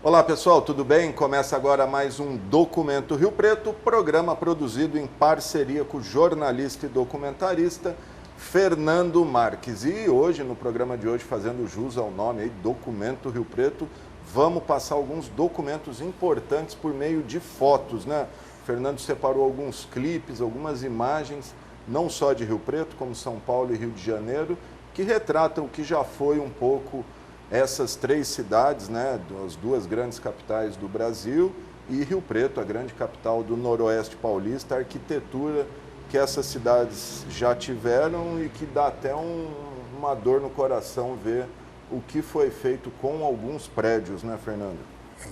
Olá pessoal, tudo bem? Começa agora mais um Documento Rio Preto, programa produzido em parceria com o jornalista e documentarista Fernando Marques. E hoje, no programa de hoje, fazendo jus ao nome aí, Documento Rio Preto, vamos passar alguns documentos importantes por meio de fotos, né? O Fernando separou alguns clipes, algumas imagens, não só de Rio Preto, como São Paulo e Rio de Janeiro, que retratam o que já foi um pouco essas três cidades, né, as duas grandes capitais do Brasil, e Rio Preto, a grande capital do Noroeste Paulista, a arquitetura que essas cidades já tiveram e que dá até uma dor no coração ver o que foi feito com alguns prédios, né, Fernando?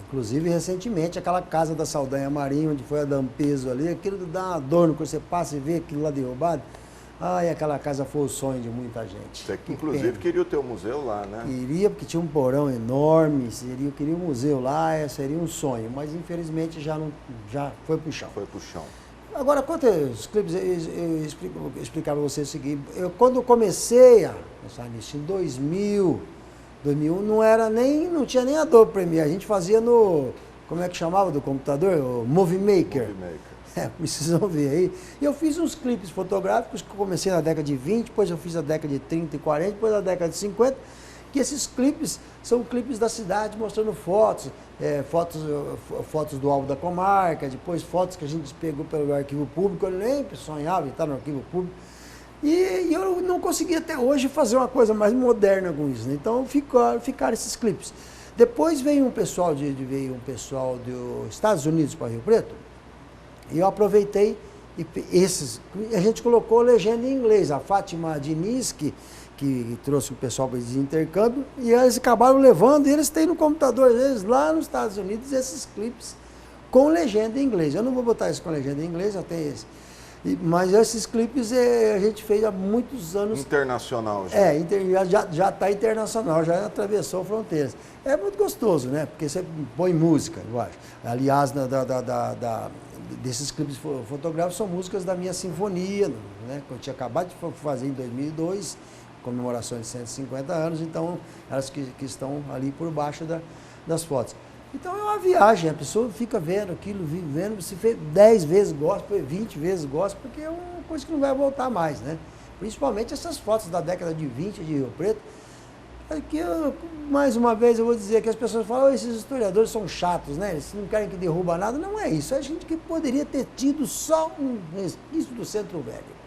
Inclusive, recentemente, aquela casa da Saldanha Marinho, onde foi a Dampeso ali, aquilo dá uma dor no coração, você passa e vê aquilo lá derrubado. Ai, aquela casa foi o sonho de muita gente. Você que, inclusive, queria o teu museu lá, né? Queria, porque tinha um porão enorme, queria um museu lá, seria um sonho, mas infelizmente já foi pro chão. Foi pro chão. Agora, quanto aos clipes, eu explicar para você o seguinte, quando eu comecei a pensar nisso, em 2000, 2001, não tinha nem Adobe Premiere, a gente fazia no, como é que chamava do computador? O Movie Maker. Precisam ver aí. E eu fiz uns clipes fotográficos que eu comecei na década de 20, depois eu fiz na década de 30 e 40, depois na década de 50, que esses clipes são clipes da cidade mostrando fotos, fotos do álbum da comarca, depois fotos que a gente pegou pelo arquivo público, eu nem sonhava em estar no arquivo público. E eu não consegui até hoje fazer uma coisa mais moderna com isso, né? Então ficaram esses clipes. Depois veio um pessoal dos Estados Unidos para Rio Preto, e eu aproveitei, a gente colocou legenda em inglês, a Fátima Diniz, que trouxe o pessoal para esse intercâmbio, e eles acabaram levando, e eles têm no computador deles, lá nos Estados Unidos, esses clipes com legenda em inglês. Eu não vou botar isso com legenda em inglês, eu tenho esse. Mas esses clipes a gente fez há muitos anos. Internacional já. Já está internacional, já atravessou fronteiras. É muito gostoso, né? Porque você põe música, eu acho. Aliás, desses clipes fotográficos são músicas da minha sinfonia, né? Que eu tinha acabado de fazer em 2002, comemoração de 150 anos, então elas que estão ali por baixo das fotos. Então é uma viagem, a pessoa fica vendo aquilo, vivendo, se fez 10 vezes gosta, 20 vezes gosta, porque é uma coisa que não vai voltar mais, né? Principalmente essas fotos da década de 20 de Rio Preto, que mais uma vez eu vou dizer que as pessoas falam, esses historiadores são chatos, né? Eles não querem que derruba nada. Não é isso, é gente que poderia ter tido só um resquício do Centro Velho.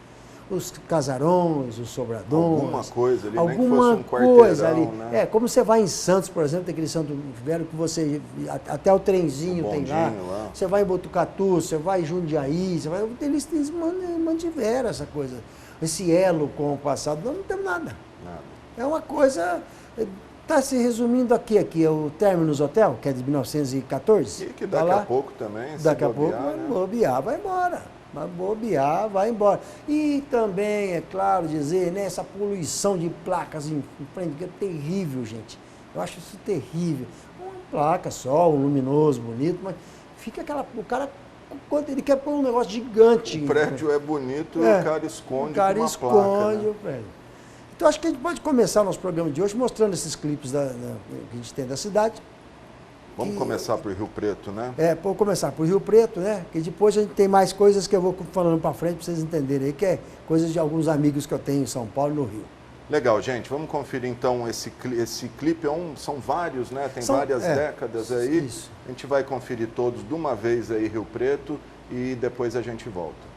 Os casarões, os sobradões. Alguma coisa ali, alguma nem que fosse um coisa quarteirão, ali. né? Como você vai em Santos, por exemplo, tem aquele Santo Velho que você, até o trenzinho tem lá. Você vai em Botucatu, você vai em Jundiaí, eles mantiveram essa coisa. Esse elo com o passado, não temos nada. É uma coisa, está se resumindo aqui é o Terminus Hotel, que é de 1914. E que daqui a pouco também, daqui a pouco vai bobear, vai embora. Vai bobear, vai embora. E também, é claro dizer, né, essa poluição de placas em frente, que é terrível, gente. Eu acho isso terrível. Uma placa só, um luminoso, bonito, mas fica o cara, quando ele quer pôr um negócio gigante. O prédio é bonito e o cara esconde com uma placa. Esconde o prédio. Então, acho que a gente pode começar o nosso programa de hoje mostrando esses clipes que a gente tem da cidade. Vamos começar por Rio Preto, né? Vamos começar por Rio Preto, né? Que depois a gente tem mais coisas que eu vou falando para frente para vocês entenderem aí, que é coisas de alguns amigos que eu tenho em São Paulo e no Rio. Legal, gente. Vamos conferir então esse clipe. São vários, né? Tem várias décadas aí. Isso. A gente vai conferir todos de uma vez aí, Rio Preto, e depois a gente volta.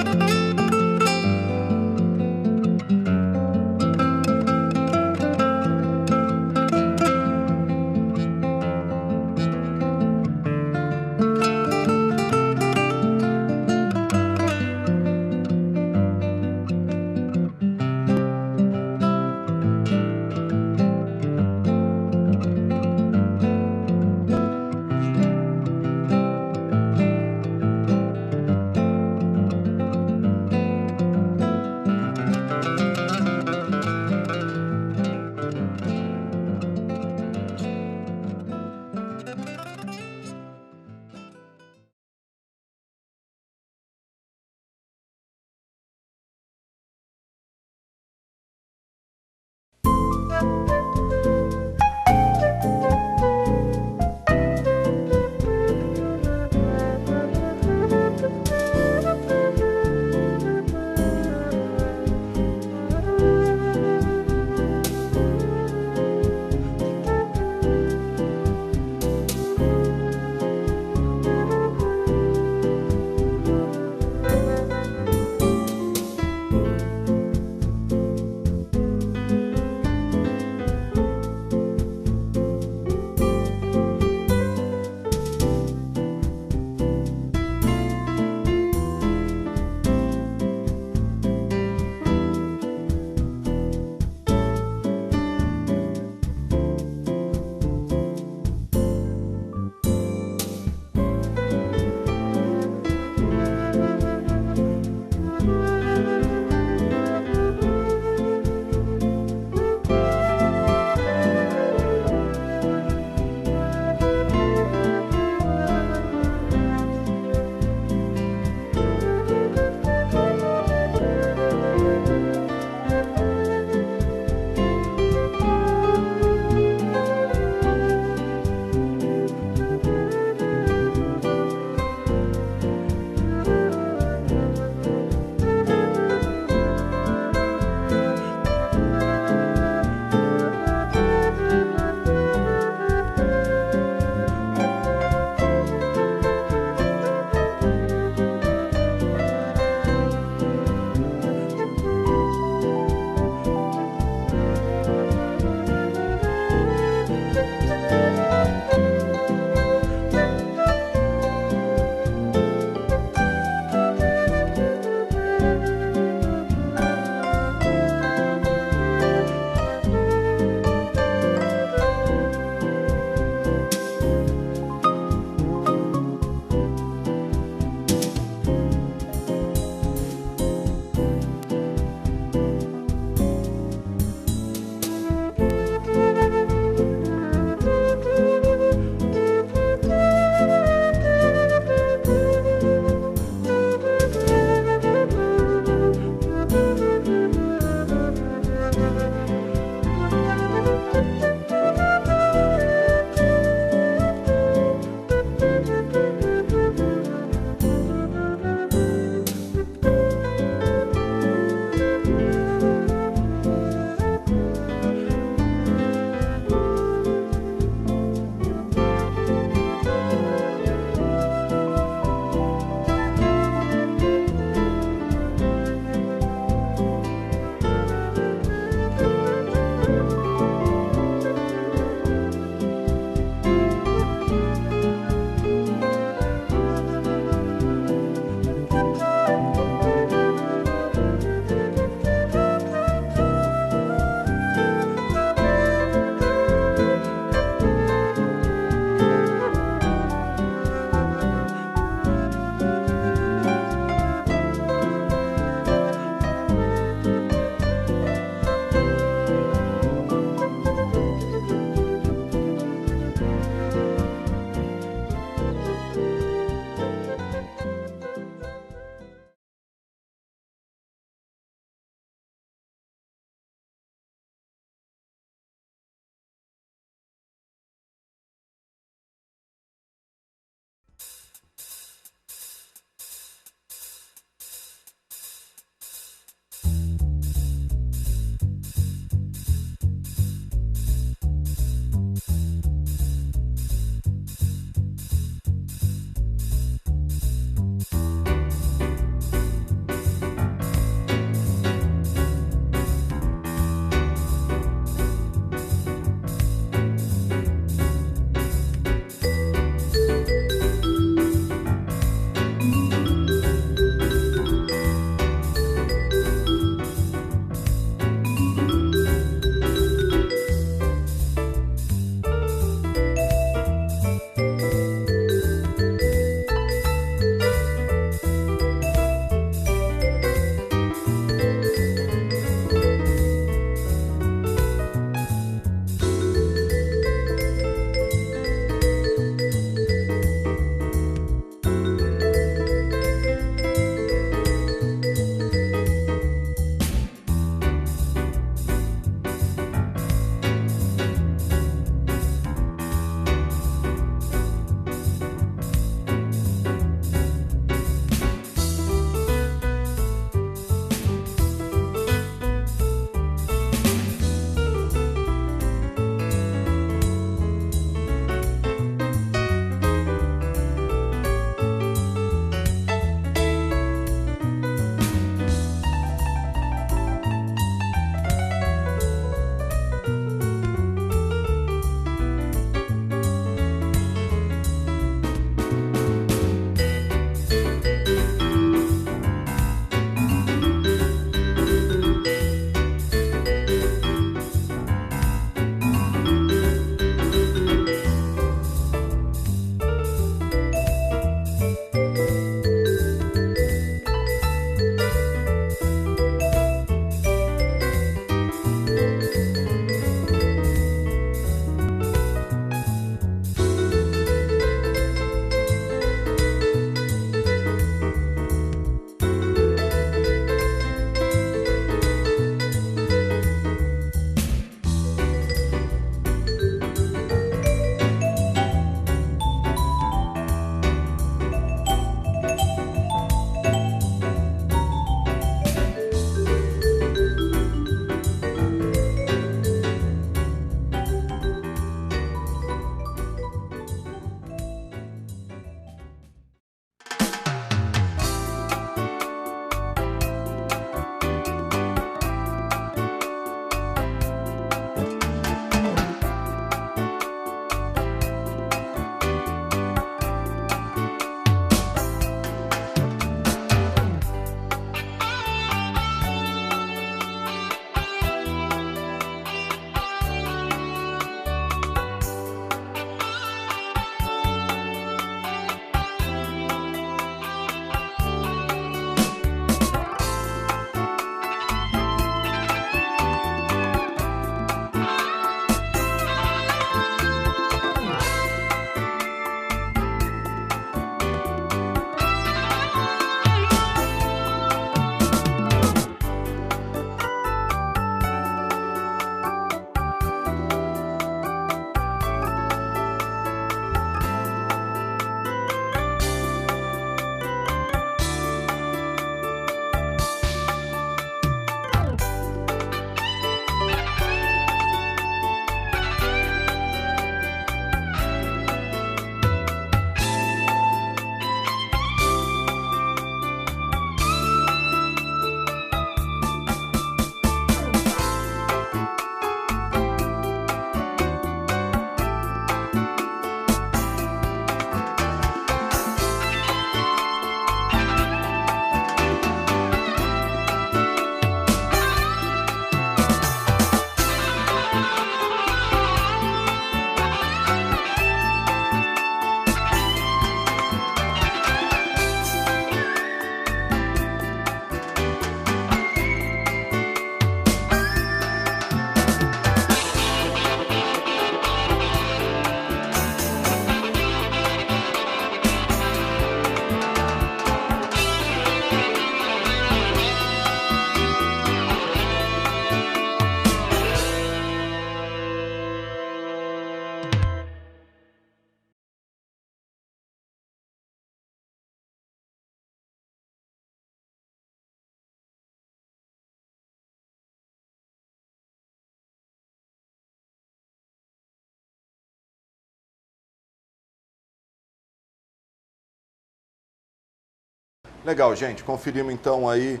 Legal, gente. Conferimos então aí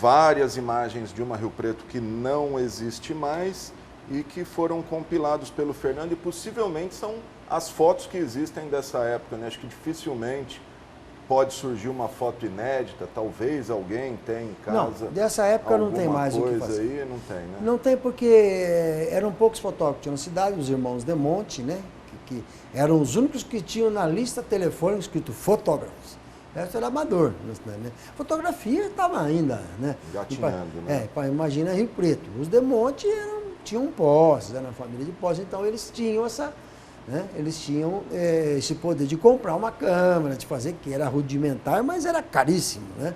várias imagens de uma Rio Preto que não existe mais e que foram compilados pelo Fernando e possivelmente são as fotos que existem dessa época, né? Acho que dificilmente pode surgir uma foto inédita, talvez alguém tenha em casa. Não, dessa época não tem mais o que fazer. Aí não tem, né? Não tem porque eram poucos fotógrafos que tinham na cidade, os irmãos De Monte, né? Que eram os únicos que tinham na lista telefônica escrito fotógrafos. O resto era amador. Né? Fotografia estava ainda, né? Gatinhando, né? Imagina Rio Preto. Os De Monte tinham posses, eram uma família de posses, então eles tinham essa... Né? Eles tinham esse poder de comprar uma câmera, de fazer, que era rudimentar, mas era caríssimo. Né?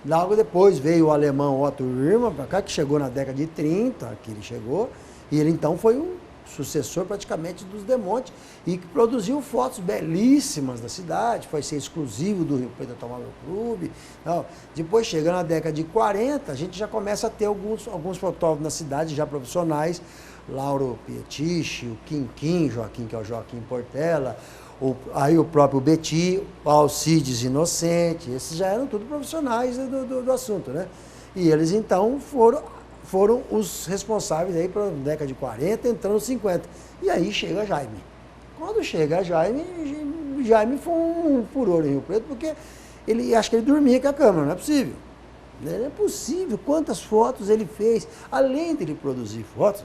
Logo depois veio o alemão Otto Riemann para cá, que chegou na década de 30, que ele chegou, e ele então foi um sucessor praticamente dos De Monte, e que produziu fotos belíssimas da cidade, foi ser exclusivo do Rio Preto Automóvel Clube. Então, depois, chegando na década de 40, a gente já começa a ter alguns fotógrafos na cidade, já profissionais, Lauro Pietiche, o Quinquim, Joaquim, que é o Joaquim Portela, aí o próprio Beti, o Alcides Inocente, esses já eram tudo profissionais do assunto, né? E eles então foram os responsáveis aí para a década de 40, entrando nos 50. E aí chega Jaime. Quando chega Jaime foi um furor em Rio Preto, porque acho que ele dormia com a câmera, não é possível. Não é possível, quantas fotos ele fez, além de ele produzir fotos,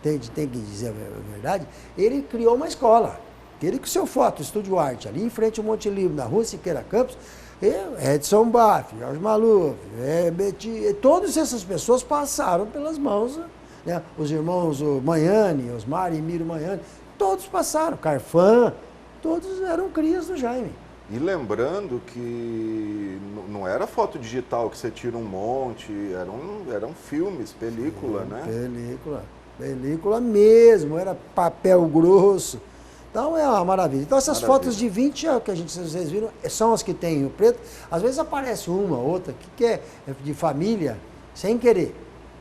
tem que dizer a verdade, ele criou uma escola. Ele com seu foto, Estúdio Arte, ali em frente ao Monte Livre, na rua Siqueira Campos, Edson Baff, Jorge Maluf, Beti, todas essas pessoas passaram pelas mãos, né? Os irmãos Manhani, Osmar e Miro Manhani, todos passaram, Carfan, todos eram crias do Jaime. E lembrando que não era foto digital que você tira um monte, eram filmes, película, né? Película mesmo, era papel grosso. Então é uma maravilha. Então essas fotos de 20 que vocês viram são as que tem em Rio Preto. Às vezes aparece uma, outra, que é de família, sem querer.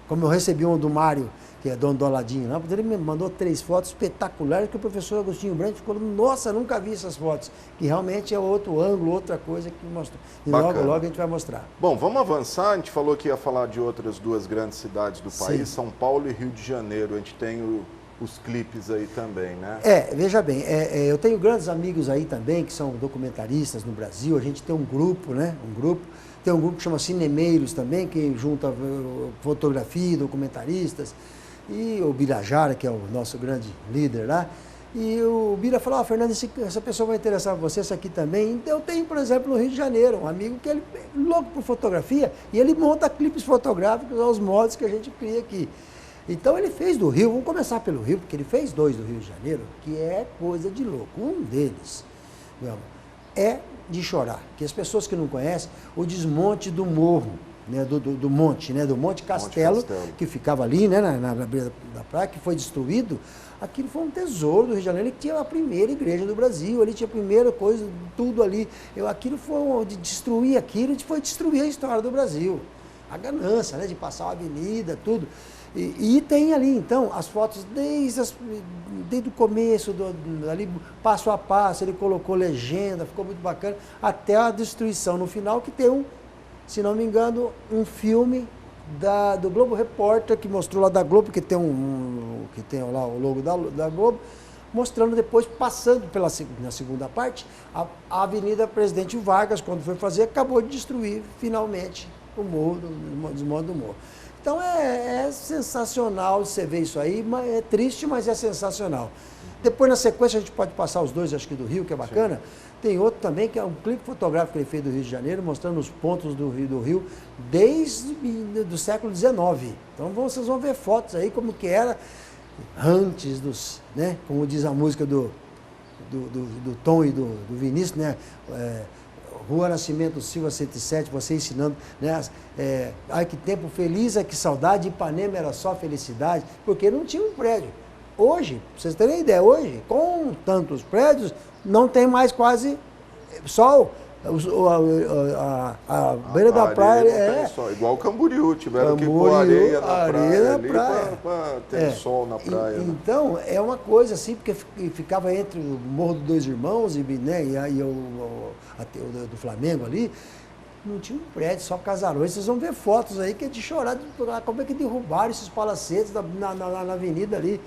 Como eu recebi um do Mário, que é dono do Aladinho, lá, ele me mandou 3 fotos espetaculares que o professor Agostinho Branco ficou, nossa, nunca vi essas fotos. Que realmente é outro ângulo, outra coisa que mostrou. E logo a gente vai mostrar. Bom, vamos avançar. A gente falou que ia falar de outras 2 grandes cidades do país, São Paulo e Rio de Janeiro. A gente tem os clipes aí também, né? Veja bem, eu tenho grandes amigos aí também, que são documentaristas no Brasil. A gente tem um grupo, né? Tem um grupo que chama Cinemeiros também, que junta fotografia, documentaristas. E o Birajara, que é o nosso grande líder lá. E o Bira falou, Fernando, essa pessoa vai interessar você, essa aqui também. Eu tenho, por exemplo, no Rio de Janeiro, um amigo que ele é louco por fotografia e ele monta clipes fotográficos aos modos que a gente cria aqui. Então ele fez do Rio, vamos começar pelo Rio, porque ele fez 2 do Rio de Janeiro, que é coisa de louco. Um deles, meu amor, é de chorar, que as pessoas que não conhecem, o desmonte do morro, né, do monte, né, do Monte Castelo, que ficava ali, né, na beira da praia, que foi destruído. Aquilo foi um tesouro do Rio de Janeiro, ele tinha a primeira igreja do Brasil, ele tinha a primeira coisa, tudo ali. Aquilo foi de destruir aquilo, foi destruir a história do Brasil. A ganância, né, de passar a avenida, tudo. E tem ali, então, as fotos desde o começo, ali, passo a passo, ele colocou legenda, ficou muito bacana, até a destruição no final, que tem se não me engano, um filme do Globo Repórter, que mostrou lá da Globo, que tem lá o logo da Globo, mostrando depois, passando na segunda parte, a Avenida Presidente Vargas, quando foi fazer, acabou de destruir, finalmente, o morro, o desmonte do morro. Então é sensacional você ver isso aí, é triste, mas é sensacional. Depois, na sequência, a gente pode passar os 2, acho que do Rio, que é bacana. Sim. Tem outro também, que é um clipe fotográfico que ele fez do Rio de Janeiro, mostrando os pontos do Rio desde o século XIX. Então vocês vão ver fotos aí como que era antes dos, né? Como diz a música do Tom e do Vinícius, né? Rua Nascimento Silva 107, você ensinando, né? Ai que tempo feliz, ai que saudade, Ipanema era só felicidade, porque não tinha um prédio. Hoje, pra vocês terem ideia, hoje, com tantos prédios, não tem mais quase sol. A beira da praia igual o Camboriú, tiveram que pôr areia na praia para ter sol na praia. Então, é uma coisa assim, porque ficava entre o Morro dos Dois Irmãos e o do Flamengo ali, não tinha um prédio, só casarões. Vocês vão ver fotos aí que é de chorar, como é que derrubaram esses palacetes na avenida ali,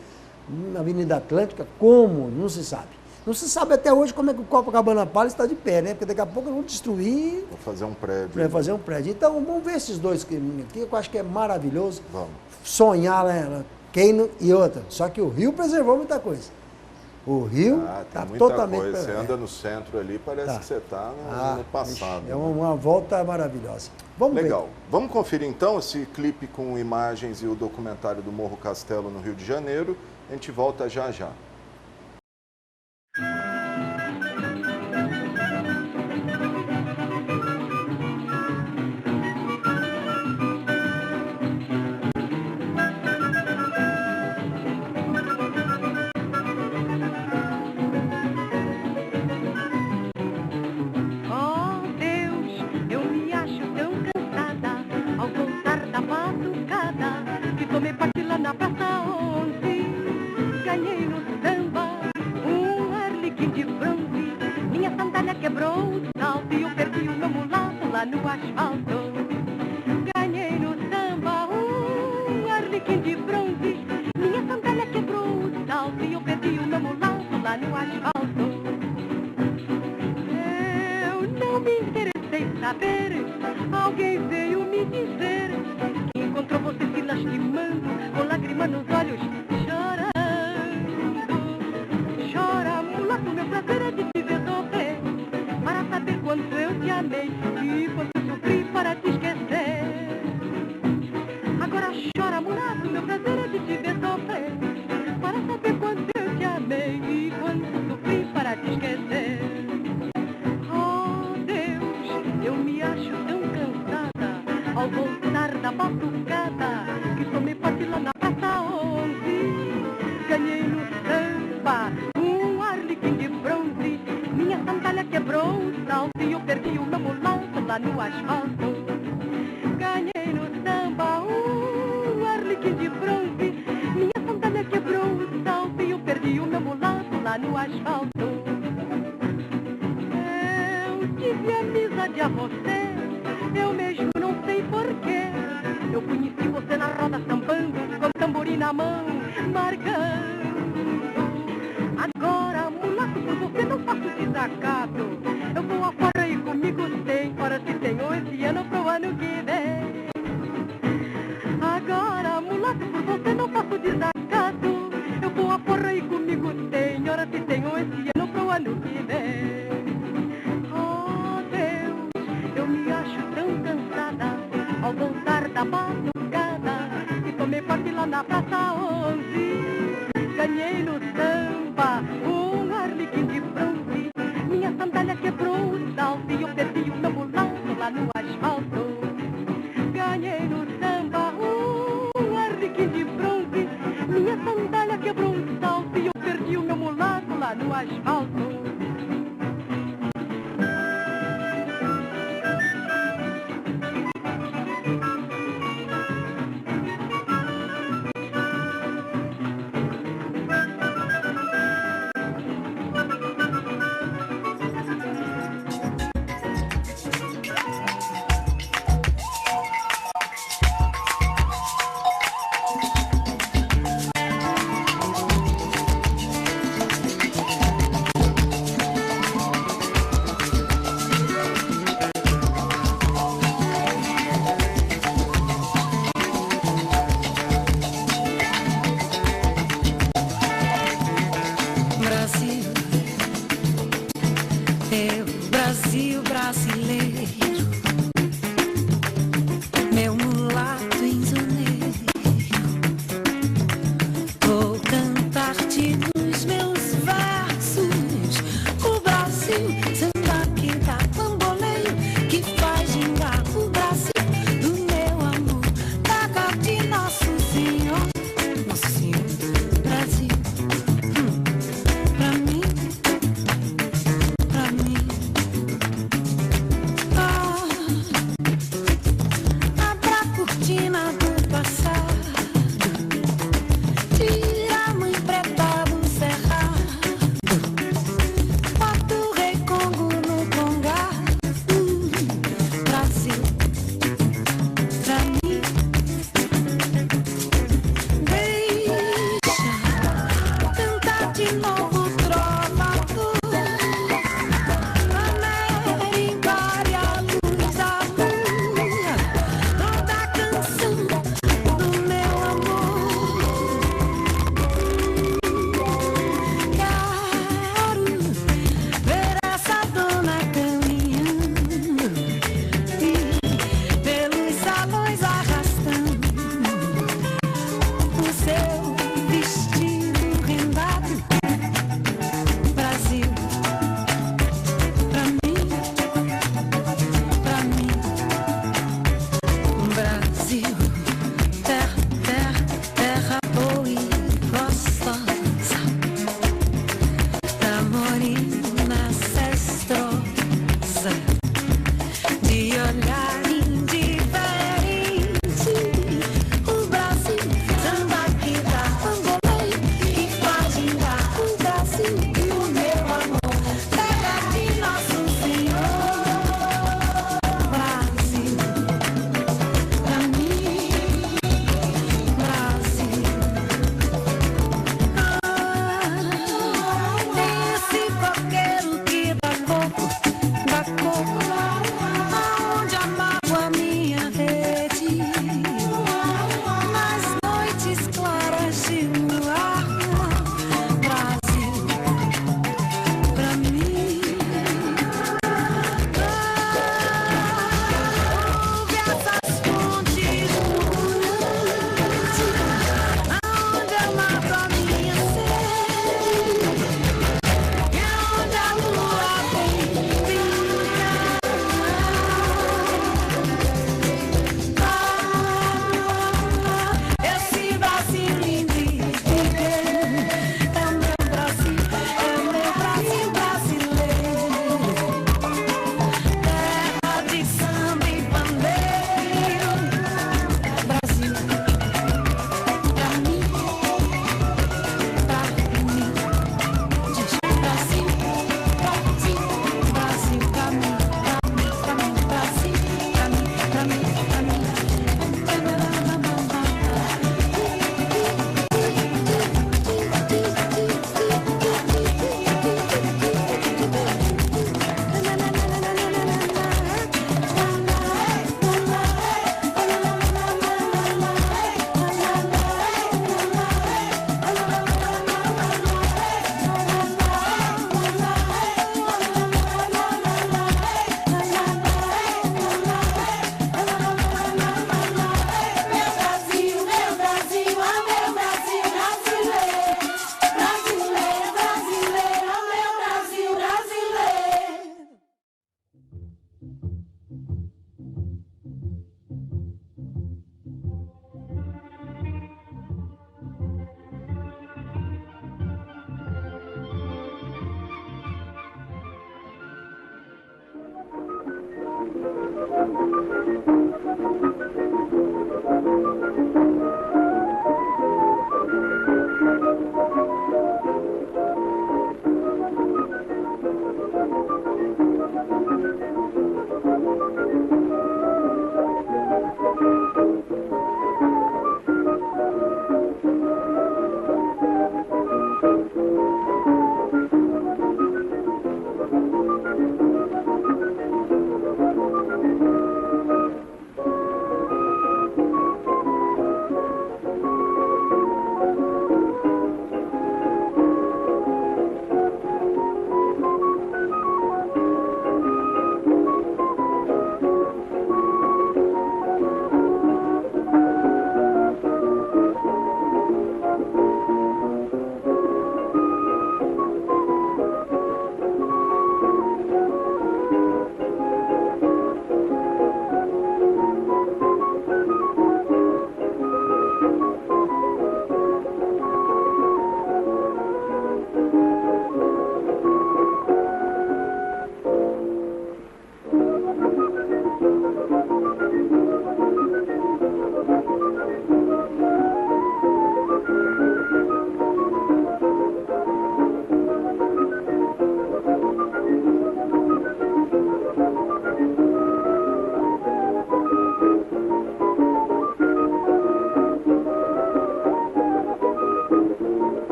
na Avenida Atlântica, como? Não se sabe. Não se sabe até hoje como é que o Copacabana Palace está de pé, né? Porque daqui a pouco vão destruir. Vou fazer um prédio. Vai fazer um prédio. Então, vamos ver esses dois aqui, que eu acho que é maravilhoso. Vamos. Sonhar, né? Quem e outra. Só que o Rio preservou muita coisa. O Rio está totalmente... Coisa. Você anda no centro ali, parece que você está no passado. É uma volta maravilhosa. Vamos Legal. ver. Vamos conferir então esse clipe com imagens e o documentário do Morro Castelo no Rio de Janeiro. A gente volta já já.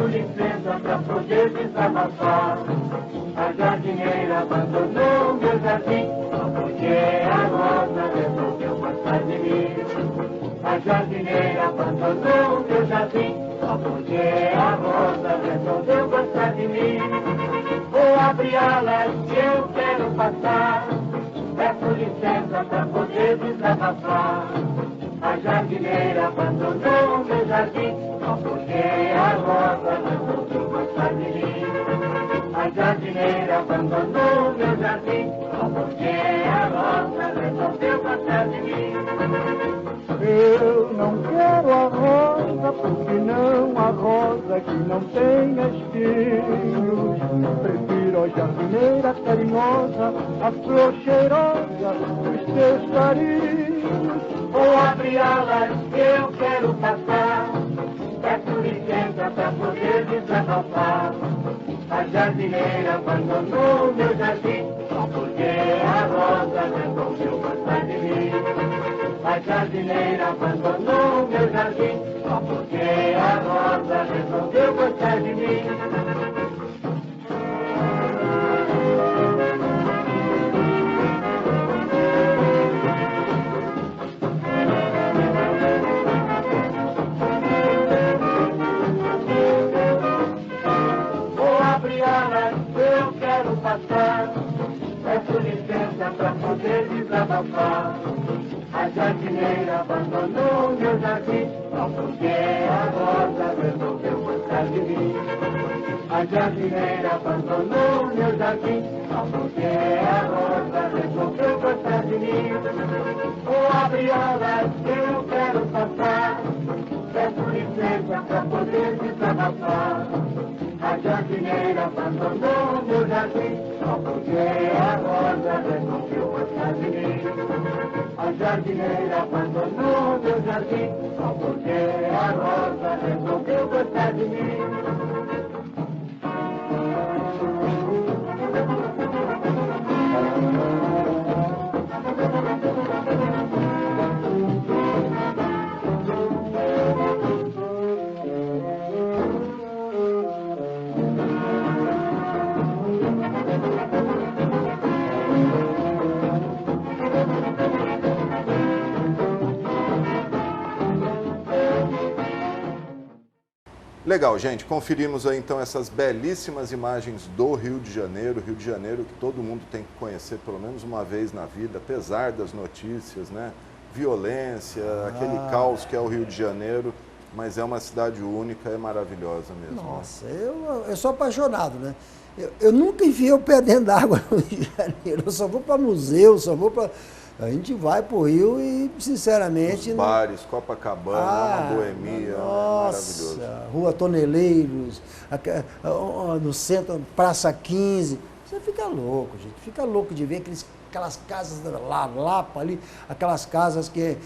Peço licença para poder desabafar. A jardineira abandonou meu jardim, porque a rosa resolveu gostar de mim. A jardineira abandonou meu jardim, porque a rosa resolveu gostar de mim. Vou abrir alas que eu quero passar. Peço licença para poder desabafar. A jardineira abandonou meu jardim, porque a rosa resolveu gostar de mim. A jardineira abandonou meu jardim, porque a rosa resolveu gostar de mim. Eu não quero a rosa, porque não a rosa que não tem espinhos. Prefiro a jardineira carinhosa, a flor cheirosa dos teus carinhos. Vou abrir alas que eu quero passar. Peço licença para poder desabafar. A jardineira abandonou meu jardim, porque a rosa resolveu gostar de mim. A jardineira abandonou meu jardim, porque a rosa resolveu gostar de mim. Vou abrir alas, eu quero passar. Peço licença para poder desabafar. A jardineira abandonou meu jardim, porque a rosa resolveu gostar de mim. A jardineira abandonou meu jardim, porque a rosa resolveu gostar de mim. Vou abrir alas que eu quero passar. Peço licença para poder desabafar. A jardineira abandonou meu jardim, porque a rosa resolveu gostar de mim. A jardineira abandonou meu jardim, porque a rosa resolveu gostar de mim. Legal, gente. Conferimos aí então essas belíssimas imagens do Rio de Janeiro. Rio de Janeiro que todo mundo tem que conhecer pelo menos uma vez na vida, apesar das notícias, né? Violência, aquele caos que é o Rio de Janeiro, mas é uma cidade única, é maravilhosa mesmo. Nossa, eu sou apaixonado, né? Eu nunca enfiei o pé dentro d'água no Rio de Janeiro. Eu só vou para museu, só vou para... A gente vai pro Rio e, sinceramente... Os bares, Copacabana, uma boemia, nossa, maravilhoso. Rua Toneleiros, no centro, Praça 15. Você fica louco, gente. Fica louco de ver aquelas casas da Lapa ali, aquelas casas que...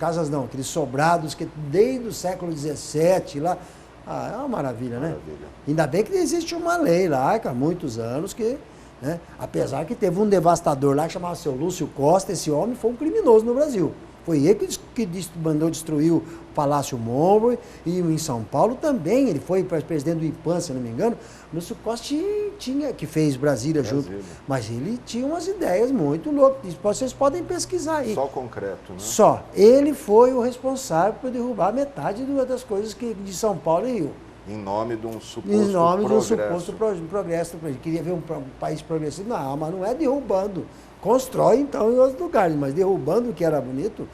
casas não, aqueles sobrados que desde o século XVII lá... Ah, é uma maravilha, né? Maravilha. Ainda bem que existe uma lei lá, há muitos anos que... Né? Apesar que teve um devastador lá que chamava seu Lúcio Costa, esse homem foi um criminoso no Brasil. Foi ele que mandou destruir o Palácio Monroe e em São Paulo também. Ele foi presidente do IPAN, se não me engano. Lúcio Costa que fez Brasília junto. Mas ele tinha umas ideias muito loucas. Vocês podem pesquisar aí. Só concreto, né? Só. Ele foi o responsável por derrubar metade das coisas de São Paulo e Rio. Em nome de um suposto progresso. Em nome progresso. de um suposto progresso. Queria ver um país progressivo. Não, mas não é derrubando. Constrói, então, em outros lugares. Mas derrubando o que era bonito,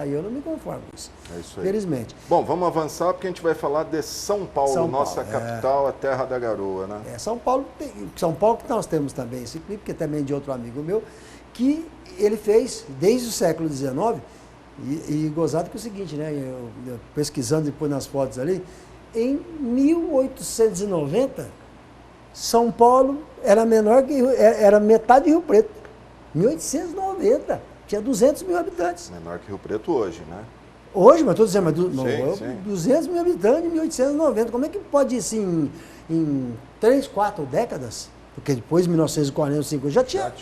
eu não me conformo com isso. É isso aí. Felizmente. Bom, vamos avançar porque a gente vai falar de São Paulo, nossa capital, a terra da garoa, né? São Paulo que nós temos também esse clipe, que é também de outro amigo meu, que ele fez desde o século XIX, e gozado que é o seguinte, né? Eu pesquisando depois nas fotos ali, em 1890, São Paulo era menor que era metade de Rio Preto. 1890, tinha 200 mil habitantes. Menor que Rio Preto hoje, né? Hoje, mas estou dizendo, sim. 200 mil habitantes em 1890. Como é que pode isso em 3, 4 décadas? Porque depois de 1945 já tinha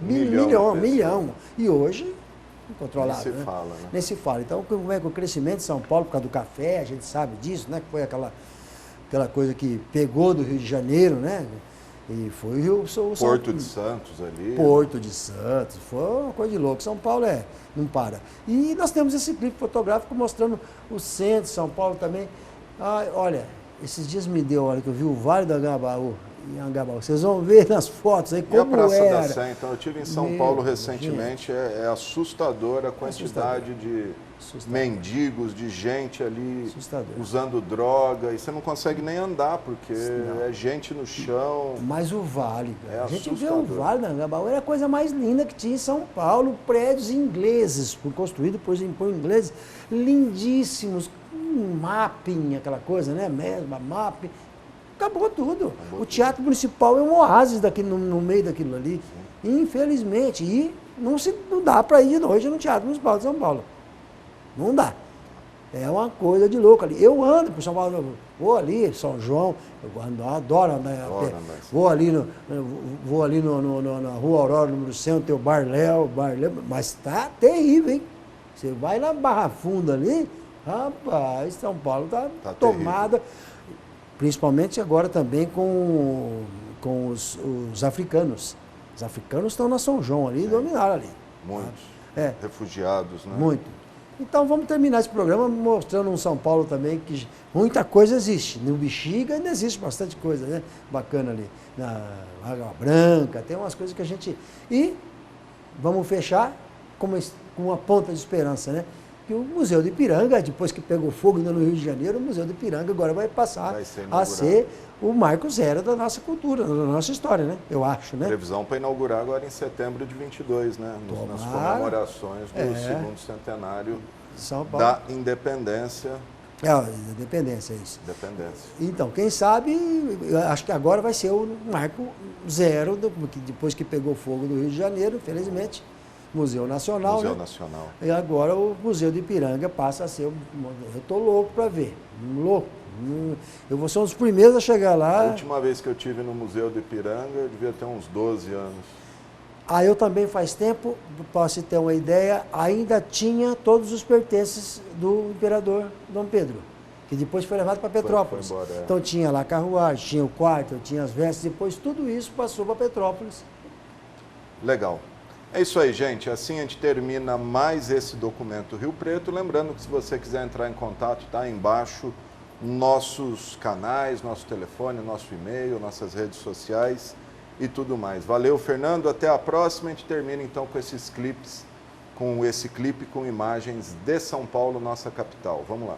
milhão. E hoje, controlado. Nem se fala, né? Nem se fala. Então, como é que o crescimento de São Paulo, por causa do café, a gente sabe disso, né? Que foi aquela aquela coisa que pegou do Rio de Janeiro, né? E foi o Rio... Porto de Santos ali. Porto de Santos, foi uma coisa de louco. São Paulo não para. E nós temos esse clipe fotográfico mostrando o centro de São Paulo também. Ah, olha, esses dias me deu, olha, que eu vi o Vale do Anhangabaú, em Anhangabaú. Vocês vão ver nas fotos aí como era. E a Praça era. da Sé, então, eu estive em São Paulo recentemente, é assustadora a quantidade de mendigos, de gente ali usando droga, e você não consegue nem andar, porque é gente no chão. Mas o Vale, a gente vê assustador. o Vale do Anhangabaú, era a coisa mais linda que tinha em São Paulo, prédios ingleses, construídos por ingleses, lindíssimos, um mapping, aquela coisa, né? Mesma mapping. Acabou tudo. O Teatro Municipal é um oásis no meio daquilo ali. Infelizmente. E não dá para ir de noite no Teatro Municipal de São Paulo. Não dá. É uma coisa de louco ali. Eu ando por São Paulo, vou ali, São João, eu adoro andar a pé. Vou ali, na Rua Aurora, número 100, tem o Bar Léo, mas tá terrível, hein? Você vai na Barra Funda ali, rapaz, São Paulo tá tomada. Terrível. Principalmente agora também com os africanos. Os africanos estão na São João ali, dominaram ali. Muitos. Refugiados, né? Muito. Então vamos terminar esse programa mostrando um São Paulo também que muita coisa existe. No Bexiga ainda existe bastante coisa, né? Bacana ali. Na Água Branca, tem umas coisas que a gente... E vamos fechar com uma ponta de esperança, né? Que o Museu do Ipiranga, depois que pegou fogo ainda no Rio de Janeiro, o Museu do Ipiranga agora vai passar a ser o marco zero da nossa cultura, da nossa história, né? Eu acho, né? Previsão para inaugurar agora em setembro de 22, né? Nas comemorações do segundo centenário da independência. Independência, isso. Independência. Então, quem sabe, acho que agora vai ser o marco zero, depois que pegou fogo no Rio de Janeiro, infelizmente. Museu Nacional. Museu né? Nacional. E agora o Museu do Ipiranga passa a ser... Eu estou louco para ver. Louco. Eu vou ser um dos primeiros a chegar lá. A última vez que eu estive no Museu do Ipiranga, eu devia ter uns 12 anos. Eu também faz tempo, para se ter uma ideia, ainda tinha todos os pertences do imperador Dom Pedro, que depois foi levado para Petrópolis. Foi embora, Então tinha lá a carruagem, tinha o quarto, tinha as vestes, depois tudo isso passou para Petrópolis. Legal. É isso aí, gente. Assim a gente termina mais esse documento Rio Preto. Lembrando que se você quiser entrar em contato, está aí embaixo nossos canais, nosso telefone, nosso e-mail, nossas redes sociais e tudo mais. Valeu, Fernando. Até a próxima. A gente termina então com esses clipes, com esse clipe com imagens de São Paulo, nossa capital. Vamos lá.